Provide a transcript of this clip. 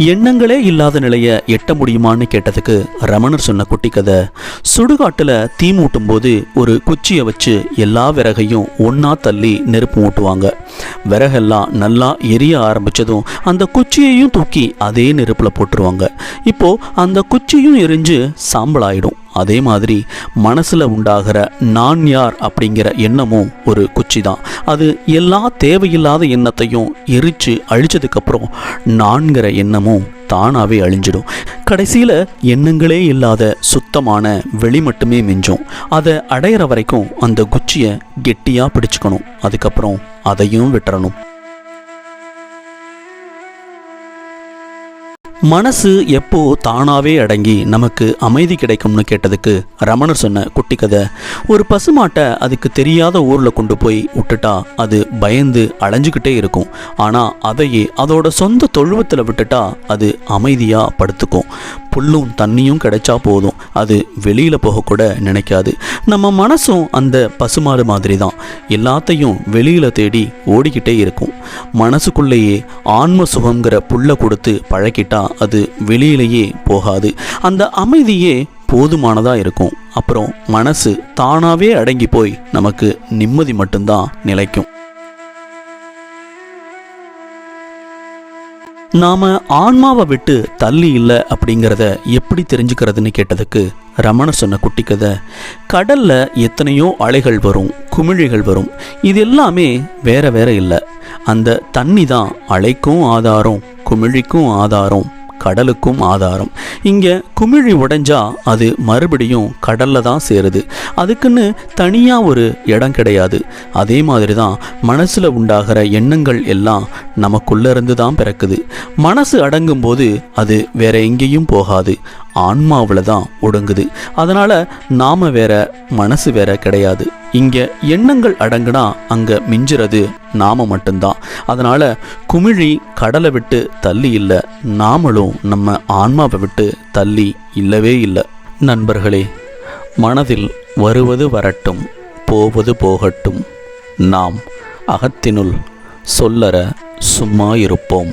எண்ணங்களே இல்லாத நிலையை எட்ட முடியுமான்னு கேட்டதுக்கு ரமணர் சொன்ன குட்டி கதை, சுடுகாட்டில் தீ மூட்டும் போது ஒரு குச்சியை வச்சு எல்லா விறகையும் ஒன்றா தள்ளி நெருப்பு மூட்டுவாங்க. விறகெல்லாம் நல்லா எரிய ஆரம்பித்ததும் அந்த குச்சியையும் தூக்கி அதே நெருப்பில் போட்டுருவாங்க. இப்போது அந்த குச்சியும் எரிஞ்சு சாம்பலாயிடும். அதே மாதிரி மனசில் உண்டாகிற நான் யார் அப்படிங்கிற எண்ணமும் ஒரு குச்சி தான். அது எல்லா தேவையில்லாத எண்ணத்தையும் எரித்து அழிச்சதுக்கப்புறம் நான்கிற எண்ணமும் தானாகவே அழிஞ்சிடும். கடைசியில் எண்ணங்களே இல்லாத சுத்தமான வெளி மட்டுமே மிஞ்சும். அதை அடையிற வரைக்கும் அந்த குச்சியை கெட்டியாக பிடிச்சுக்கணும். அதுக்கப்புறம் அதையும் விட்டுறணும். மனசு எப்போ தானாகவே அடங்கி நமக்கு அமைதி கிடைக்கும்னு கேட்டதுக்கு ரமணர் சொன்ன குட்டி கதை, ஒரு பசுமாட்டை அதுக்கு தெரியாத ஊரில் கொண்டு போய் விட்டுட்டா அது பயந்து அலைஞ்சிக்கிட்டே இருக்கும். ஆனால் அதையே அதோட சொந்த தொழுவத்தில் விட்டுட்டா அது அமைதியாக படுத்துக்கும். புல்லும் தண்ணியும் கிடைச்சா போதும், அது வெளியில் போகக்கூட நினைக்காது. நம்ம மனசும் அந்த பசுமாடு மாதிரி தான், எல்லாத்தையும் வெளியில் தேடி ஓடிக்கிட்டே இருக்கும். மனசுக்குள்ளேயே ஆன்ம சுகங்கிற புல்லை கொடுத்து பழக்கிட்டா அது வெளியிலேயே போகாது. அந்த அமைதியே போதுமானதாக இருக்கும். அப்புறம் மனசு தானாகவே அடங்கி போய் நமக்கு நிம்மதி மட்டும்தான் நிலைக்கும். நாம் ஆன்மாவை விட்டு தள்ளி இல்லை அப்படிங்கிறத எப்படி தெரிஞ்சுக்கிறதுன்னு கேட்டதுக்கு ரமண சொன்ன குட்டி கதை, கடலில் எத்தனையோ அலைகள் வரும், குமிழிகள் வரும். இது எல்லாமே வேற வேற இல்லை. அந்த தண்ணி தான் அலைக்கும் ஆதாரம், குமிழிக்கும் ஆதாரம், கடலுக்கும் ஆதாரம். இங்கே குமிழி உடைஞ்சா அது மறுபடியும் கடலில் தான் சேருது. அதுக்குன்னு தனியாக ஒரு இடம் கிடையாது. அதே மாதிரி தான் மனசில் உண்டாகிற எண்ணங்கள் எல்லாம் நமக்குள்ளேருந்து தான் பிறக்குது. மனசு அடங்கும் போது அது வேற எங்கேயும் போகாது, ஆன்மாவில் தான் ஒடுங்குது. அதனால் நாம் வேற, மனசு வேற கிடையாது. இங்கே எண்ணங்கள் அடங்குனா அங்கே மிஞ்சுறது நாம மட்டும்தான். அதனால் குமிழி கடலை விட்டு தள்ளி இல்லை, நாமளும் நம்ம ஆன்மாவை விட்டு தள்ளி இல்லவே இல்லை. நண்பர்களே, மனதில் வருவது வரட்டும், போவது போகட்டும், நாம் அகத்தினுள் சொல்லற சும்மா இருப்போம்.